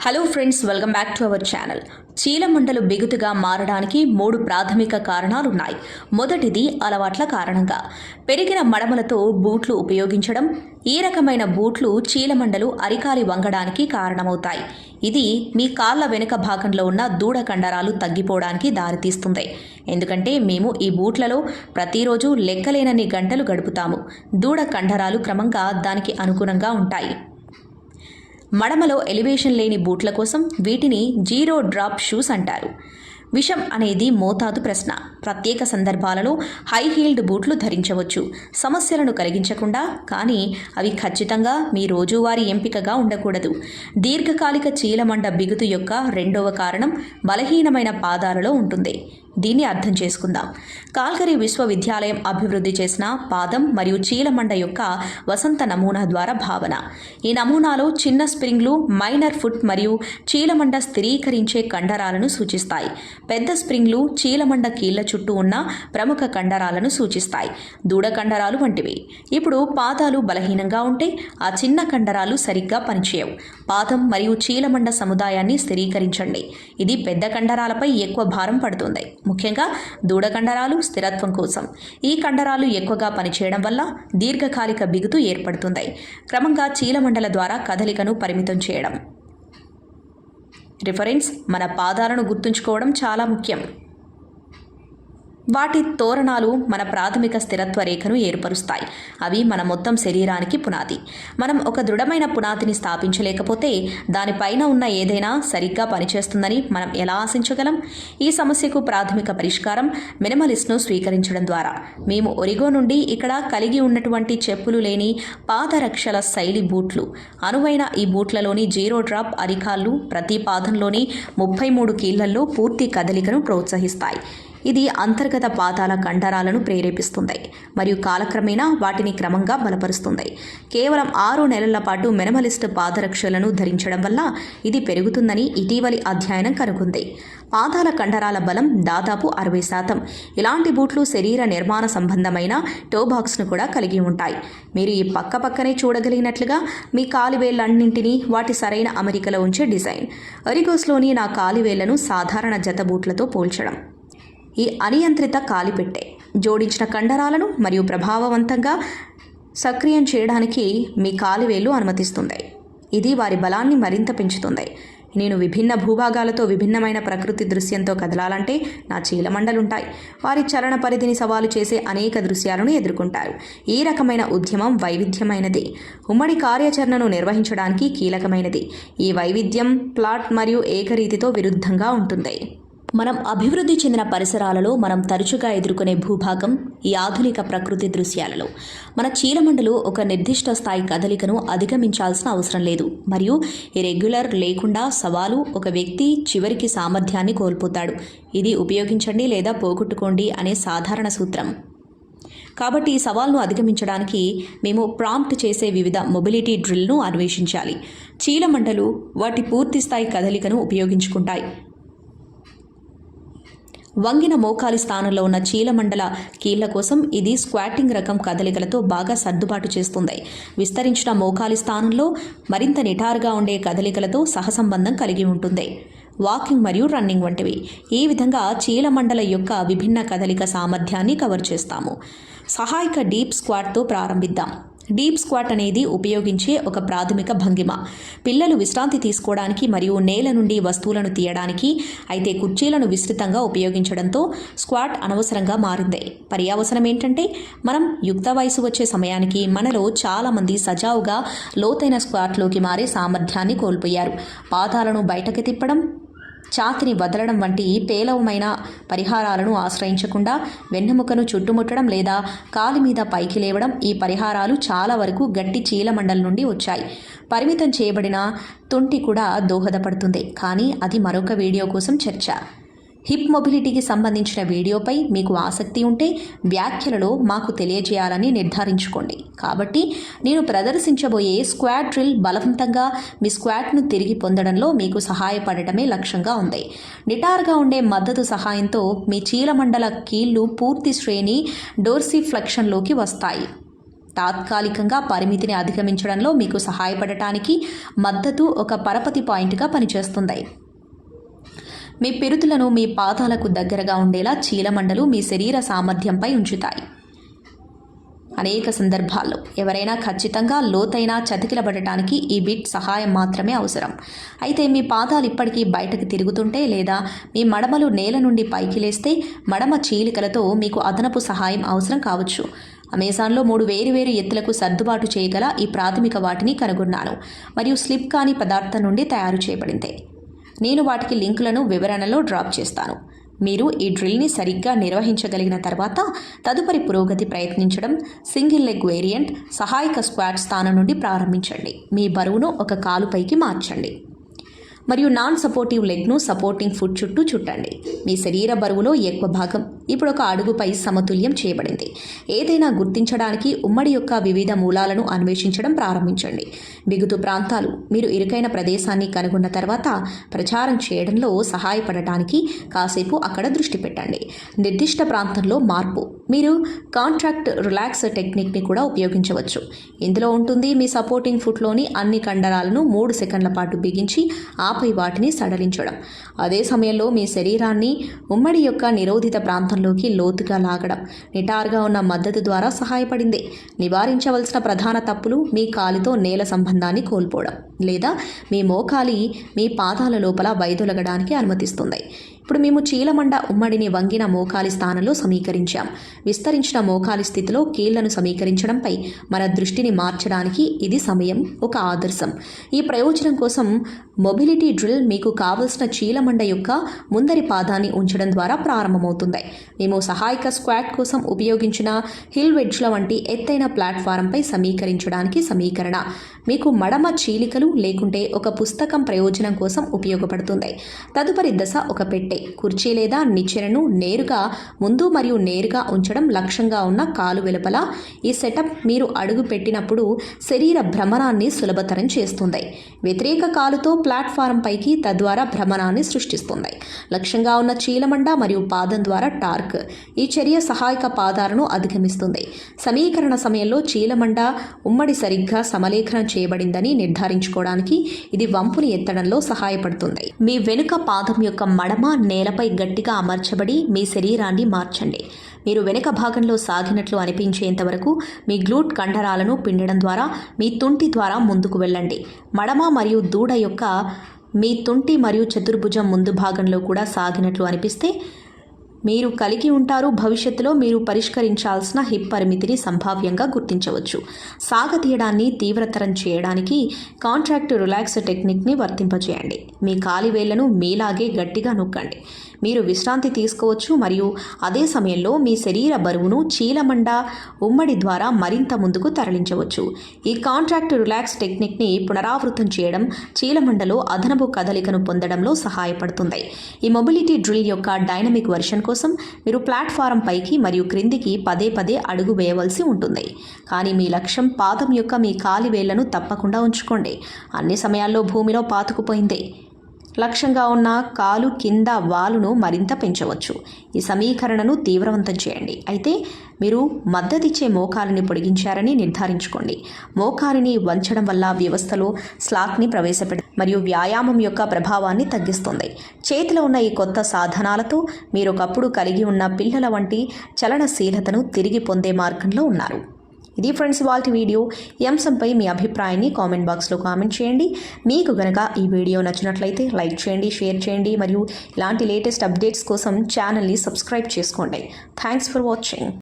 Hello friends, welcome back to our channel. చీలమండలు బిగుతుగా మారడానికి 3 ప్రాథమిక కారణాలున్నాయి. మొదటిది అలవాట్ల కారణంగా పెరిగిన మడమలతో బూట్లు ఉపయోగించడం. ఈ రకమైన బూట్లు చీలమండలు అరికాలి వంగడానికి కారణమవుతాయి. ఇది మీ కాళ్ళ వెనుక భాగంలో ఉన్న దూడ కండరాలు తగ్గిపోవడానికి దారితీస్తుంది. ఎందుకంటే మేము ఈ బూట్లలో ప్రతిరోజు లెక్కలేనన్ని గంటలు గడుపుతాము. దూడ కండరాలు క్రమంగా దానికి అనుగుణంగా ఉంటాయి. మడమలో ఎలివేషన్ లేని బూట్ల కోసం వీటిని జీరో డ్రాప్ షూస్ అంటారు. విషం అనేది మోతాదు ప్రశ్న. ప్రత్యేక సందర్భాలలో హై హీల్డ్ బూట్లు ధరించవచ్చు, సమస్యలను కలిగించకుండా. కానీ అవి ఖచ్చితంగా మీ రోజువారీ ఎంపికగా ఉండకూడదు. దీర్ఘకాలిక చీలమండ బిగుతు యొక్క రెండవ కారణం బలహీనమైన పాదాలలో ఉంటుంది. దీన్ని అర్థం చేసుకుందాం. కాల్గరీ విశ్వవిద్యాలయం అభివృద్ధి చేసిన పాదం మరియు చీలమండ యొక్క వసంత నమూనా ద్వారా భావన. ఈ నమూనాలో చిన్న స్ప్రింగ్లు మైనర్ ఫుట్ మరియు చీలమండ స్థిరీకరించే కండరాలను సూచిస్తాయి. పెద్ద స్ప్రింగ్లు చీలమండ కీళ్ల చుట్టూ ఉన్న ప్రముఖ కండరాలను సూచిస్తాయి, దూడ కండరాలు వంటివి. ఇప్పుడు పాదాలు బలహీనంగా ఉంటే ఆ చిన్న కండరాలు సరిగ్గా పనిచేయవు. పాదం మరియు చీలమండ సముదాయాన్ని స్థిరీకరించండి. ఇది పెద్ద కండరాలపై ఎక్కువ భారం పడుతుంది, ముఖ్యంగా దూడ కండరాలు స్థిరత్వం కోసం. ఈ కండరాలు ఎక్కువగా పనిచేయడం వల్ల దీర్ఘకాలిక బిగుతు ఏర్పడుతుంది. క్రమంగా చీలమండల ద్వారా కదలికను పరిమితం చేయడం. రిఫరెన్స్: మన పాదాలను గుర్తుంచుకోవడం చాలా ముఖ్యం. వాటి తోరణాలు మన ప్రాథమిక స్థిరత్వ రేఖను ఏర్పరుస్తాయి. అవి మన మొత్తం శరీరానికి పునాది. మనం ఒక దృఢమైన పునాదిని స్థాపించలేకపోతే దానిపైన ఉన్న ఏదైనా సరిగ్గా పనిచేస్తుందని మనం ఎలా ఆశించగలం? ఈ సమస్యకు ప్రాథమిక పరిష్కారం మినిమలిస్ట్ను స్వీకరించడం ద్వారా. మేము ఒరిగో నుండి ఇక్కడ కలిగి ఉన్నటువంటి చెప్పులు లేని పాదరక్షల శైలి బూట్లు. అనువైన ఈ బూట్లలోని జీరో డ్రాప్ అరికాళ్ళు ప్రతి పాదంలోని 33 కీళ్లలో పూర్తి కదలికను ప్రోత్సహిస్తాయి. ఇది అంతర్గత పాదాల కండరాలను ప్రేరేపిస్తుంది మరియు కాలక్రమేణా వాటిని క్రమంగా బలపరుస్తుంది. కేవలం 6 నెలల పాటు మినిమలిస్ట్ పాదరక్షలను ధరించడం వల్ల ఇది పెరుగుతుందని ఇటీవలి అధ్యయనం కనుగొంది. పాదాల కండరాల బలం దాదాపు 60%. ఇలాంటి బూట్లు శరీర నిర్మాణ సంబంధమైన టోబాక్స్ను కూడా కలిగి ఉంటాయి. మీరు ఈ పక్కనే చూడగలిగినట్లుగా మీ కాలివేళ్లన్నింటినీ వాటి సరైన అమరికలో ఉంచే డిజైన్. ఒరిగోస్లోని నా కాలివేళ్లను సాధారణ జత బూట్లతో పోల్చడం. ఈ అనియంత్రిత కాలిపెట్టె జోడించిన కండరాలను మరియు ప్రభావవంతంగా సక్రియం చేయడానికి మీ కాలివేళ్లు అనుమతిస్తుంది. ఇది వారి బలాన్ని మరింత పెంచుతుంది. నేను విభిన్న భూభాగాలతో విభిన్నమైన ప్రకృతి దృశ్యంతో కదలాలంటే నా చీలమండలుంటాయి. వారి చలన పరిధిని సవాలు చేసే అనేక దృశ్యాలను ఎదుర్కొంటారు. ఈ రకమైన ఉద్యమం వైవిధ్యమైనది, ఉమ్మడి కార్యాచరణను నిర్వహించడానికి కీలకమైనది. ఈ వైవిధ్యం ప్లాట్ మరియు ఏకరీతితో విరుద్ధంగా ఉంటుంది. మనం అభివృద్ధి చెందిన పరిసరాలలో మనం తరచుగా ఎదుర్కొనే భూభాగం ఈ ఆధునిక ప్రకృతి దృశ్యాలలో. మన చీలమండలు ఒక నిర్దిష్ట స్థాయి కదలికను అధిగమించాల్సిన అవసరం లేదు, మరియు ఇరెగ్యులర్ లేకుండా సవాలు ఒక వ్యక్తి చివరికి సామర్థ్యాన్ని కోల్పోతాడు. ఇది ఉపయోగించండి లేదా పోగొట్టుకోండి అనే సాధారణ సూత్రం. కాబట్టి ఈ సవాల్ను అధిగమించడానికి మేము ప్రాంప్ట్ చేసే వివిధ మొబిలిటీ డ్రిల్ను అన్వేషించాలి. చీలమండలు వాటి పూర్తిస్థాయి కదలికను ఉపయోగించుకుంటాయి. వంగిన మోకాలి స్థానంలో ఉన్న చీలమండల కీళ్ల కోసం ఇది స్క్వాటింగ్ రకం కదలికలతో బాగా సర్దుబాటు చేస్తుంది. విస్తరించిన మోకాలి స్థానంలో మరింత నిటారుగా ఉండే కదలికలతో సహసంబంధం కలిగి ఉంటుంది, వాకింగ్ మరియు రన్నింగ్ వంటివి. ఈ విధంగా చీలమండల యొక్క విభిన్న కదలిక సామర్థ్యాన్ని కవర్ చేస్తాము. సహాయక డీప్ స్క్వాట్తో ప్రారంభిద్దాం. డీప్ స్క్వాట్ అనేది ఉపయోగించే ఒక ప్రాథమిక భంగిమ. పిల్లలు విశ్రాంతి తీసుకోవడానికి మరియు నేల నుండి వస్తువులను తీయడానికి, అయితే కుర్చీలను విస్తృతంగా ఉపయోగించడంతో స్క్వాట్ అనవసరంగా మారింది. పర్యవసనం ఏంటంటే మనం యుక్త వయసు వచ్చే సమయానికి మనలో చాలామంది సజావుగా లోతైన స్క్వాట్లోకి మారే సామర్థ్యాన్ని కోల్పోయారు. పాదాలను బయటకు తిప్పడం, ఛాతిని వదలడం వంటి పేలవమైన పరిహారాలను ఆశ్రయించకుండా వెన్నెముకను చుట్టుముట్టడం లేదా కాలి మీద పైకి లేవడం. ఈ పరిహారాలు చాలా వరకు గట్టి చీలమండల నుండి వచ్చాయి. పరిమితం చేయబడిన తుంటి కూడా దోహదపడుతుంది, కానీ అది మరొక వీడియో కోసం చర్చ. హిప్ మొబిలిటీకి సంబంధించిన వీడియోపై మీకు ఆసక్తి ఉంటే వ్యాఖ్యలలో మాకు తెలియజేయాలని నిర్ధారించుకోండి. కాబట్టి నేను ప్రదర్శించబోయే స్క్వాట్ డ్రిల్ బలవంతంగా మీ స్క్వాట్ను తిరిగి పొందడంలో మీకు సహాయపడటమే లక్ష్యంగా ఉంది. నిటారుగా ఉండే మద్దతు సహాయంతో మీ చీలమండల కీళ్లు పూర్తి శ్రేణి డోర్సిఫ్లెక్షన్లోకి వస్తాయి. తాత్కాలికంగా పరిమితిని అధిగమించడంలో మీకు సహాయపడటానికి మద్దతు ఒక పరపతి పాయింట్గా పనిచేస్తుంది. మీ పిరుతులను మీ పాదాలకు దగ్గరగా ఉండేలా చీలమండలు మీ శరీర సామర్థ్యంపై ఉంచుతాయి. అనేక సందర్భాల్లో ఎవరైనా ఖచ్చితంగా లోతైన చతికిలబడటానికి ఈ బిట్ సహాయం మాత్రమే అవసరం. అయితే మీ పాదాలు ఇప్పటికీ బయటకు తిరుగుతుంటే లేదా మీ మడమలు నేల నుండి పైకి లేస్తే మడమ చీలికలతో మీకు అదనపు సహాయం అవసరం కావచ్చు. అమెజాన్లో 3 వేరువేరు ఎత్తులకు సర్దుబాటు చేయగల ఈ ప్రాథమిక వాటిని కనుగొన్నాను మరియు స్లిప్ కాని పదార్థం నుండి తయారు చేయబడింది. నేను వాటికి లింకులను వివరణలో డ్రాప్ చేస్తాను. మీరు ఈ డ్రిల్ని సరిగ్గా నిర్వహించగలిగిన తర్వాత తదుపరి పురోగతి ప్రయత్నించడం సింగిల్ లెగ్ వేరియంట్ సహాయక స్క్వాట్ స్థానం నుండి ప్రారంభించండి. మీ బరువును ఒక కాలుపైకి మార్చండి మరియు నాన్ సపోర్టివ్ లెగ్ను సపోర్టింగ్ ఫుట్ చుట్టూ చుట్టండి. మీ శరీర బరువులో ఎక్కువ భాగం ఇప్పుడు ఒక అడుగుపై సమతుల్యం చేయబడింది. ఏదైనా గుర్తించడానికి ఉమ్మడి యొక్క వివిధ మూలాలను అన్వేషించడం ప్రారంభించండి. బిగుతు ప్రాంతాలు మీరు ఇరుకైన ప్రదేశాన్ని కనుగొన్న తర్వాత ప్రచారం చేయడంలో సహాయపడటానికి కాసేపు అక్కడ దృష్టి పెట్టండి. నిర్దిష్ట ప్రాంతంలో మార్పు మీరు కాంట్రాక్ట్ రిలాక్స్ టెక్నిక్ని కూడా ఉపయోగించవచ్చు. ఇందులో ఉంటుంది మీ సపోర్టింగ్ ఫుట్లోని అన్ని కండరాలను 3 సెకండ్ల పాటు బిగించి ఆపై వాటిని సడలించడం. అదే సమయంలో మీ శరీరాన్ని ఉమ్మడి యొక్క నిరోధిత ప్రాంతంలోకి లోతుగా లాగడం నిటారుగా ఉన్న మద్దతు ద్వారా సహాయపడింది. నివారించవలసిన ప్రధాన తప్పులు మీ కాలితో నేల సంబంధాన్ని కోల్పోవడం లేదా మీ మోకాలి మీ పాదాల లోపల వైదొలగడానికి అనుమతిస్తుంది. ఇప్పుడు మేము చీలమండ ఉమ్మడిని వంగిన మోకాలి స్థానంలో సమీకరించాం. విస్తరించిన మోకాలి స్థితిలో కీళ్లను సమీకరించడంపై మన దృష్టిని మార్చడానికి ఇది సమయం ఒక ఆదర్శం. ఈ ప్రయోజనం కోసం మొబిలిటీ డ్రిల్ మీకు కావలసిన చీలమండ యొక్క ముందరి పాదాన్ని ఉంచడం ద్వారా ప్రారంభమవుతుంది. మేము సహాయక స్క్వాట్ కోసం ఉపయోగించిన హిల్ వెడ్జ్ల వంటి ఎత్తైన ప్లాట్ఫారంపై సమీకరించడానికి సమీకరణ మీకు మడమ చీలికలు లేకుంటే ఒక పుస్తకం ప్రయోజనం కోసం ఉపయోగపడుతుంది. తదుపరి దశ ఒక పెట్టె కుర్చీ లేదా నిచ్చెనను నేరుగా ముందు మరియు నేరుగా ఉంచడం లక్ష్యంగా ఉన్న కాలు వెలుపల. ఈ సెటప్ మీరు అడుగు పెట్టినప్పుడు శరీర భ్రమణాన్ని సులభతరం చేస్తుంది. వ్యతిరేక కాలుతో ప్లాట్ఫారం పైకి తద్వారా భ్రమణాన్ని సృష్టిస్తుంది. లక్ష్యంగా ఉన్న చీలమండ మరియు పాదం ద్వారా టార్క్ ఈ చర్య సహాయక పాదాలను అధిగమిస్తుంది. సమీకరణ సమయంలో చీలమండ ఉమ్మడి సరిగ్గా సమలేఖనం చేయబడిందని నిర్ధారించుకోవడానికి ఇది వంపుని ఎత్తడంలో సహాయపడుతుంది. మీ వెనుక పాదం యొక్క మడమ నేలపై గట్టిగా అమర్చబడి మీ శరీరాన్ని మార్చండి. మీరు వెనుక భాగంలో సాగినట్లు అనిపించేంత వరకు మీ గ్లూట్ కండరాలను పిండడం ద్వారా మీ తుంటి ద్వారా ముందుకు వెళ్ళండి. మడమ మరియు దూడ యొక్క మీ తుంటి మరియు చతుర్భుజం ముందు భాగంలో కూడా సాగినట్లు అనిపిస్తే మీరు కలిగి ఉంటారు. భవిష్యత్తులో మీరు పరిష్కరించాల్సిన హిప్ పరిమితిని సంభావ్యంగా గుర్తించవచ్చు. సాగతీయడాన్ని తీవ్రతరం చేయడానికి కాంట్రాక్ట్ రిలాక్స్ టెక్నిక్ని వర్తింపజేయండి. మీ కాలి వేళ్లను మీలాగే గట్టిగా నొక్కండి. మీరు విశ్రాంతి తీసుకోవచ్చు మరియు అదే సమయంలో మీ శరీర బరువును చీలమండ ఉమ్మడి ద్వారా మరింత ముందుకు తరలించవచ్చు. ఈ కాంట్రాక్ట్ రిలాక్స్ టెక్నిక్ని పునరావృతం చేయడం చీలమండలో అదనపు కదలికను పొందడంలో సహాయపడుతుంది. ఈ మొబిలిటీ డ్రిల్ యొక్క డైనమిక్ వెర్షన్ కోసం మీరు ప్లాట్ఫారం పైకి మరియు క్రిందికి పదే పదే అడుగు వేయవలసి ఉంటుంది. కానీ మీ లక్ష్యం పాదం యొక్క మీ కాలి వేళ్లను తప్పకుండా ఉంచుకోండి. అన్ని సమయాల్లో భూమిలో పాతుకుపోయింది. లక్ష్యంగా ఉన్న కాలు కింద వాలును మరింత పెంచవచ్చు. ఈ సమీకరణను తీవ్రవంతం చేయండి. అయితే మీరు మద్దతిచ్చే మోకాలిని పొడిగించారని నిర్ధారించుకోండి. మోకాలిని వంచడం వల్ల వ్యవస్థలో స్లాక్ని ప్రవేశపెట్టడం మరియు వ్యాయామం యొక్క ప్రభావాన్ని తగ్గిస్తుంది. చేతిలో ఉన్న ఈ కొత్త సాధనాలతో మీరు ఒకప్పుడు కలిగి ఉన్న పిల్లల వంటి చలనశీలతను తిరిగి పొందే మార్గంలో ఉన్నారు. ఇది ఫ్రెండ్స్ ఇవాల్టి వీడియో. ఈ అంశంపై మీ అభిప్రాయాన్ని కామెంట్ బాక్స్లో కామెంట్ చేయండి. మీకు గనక ఈ వీడియో నచ్చినట్లయితే లైక్ చేయండి, షేర్ చేయండి మరియు ఇలాంటి లేటెస్ట్ అప్డేట్స్ కోసం ఛానల్ని సబ్స్క్రైబ్ చేసుకోండి. Thanks for watching.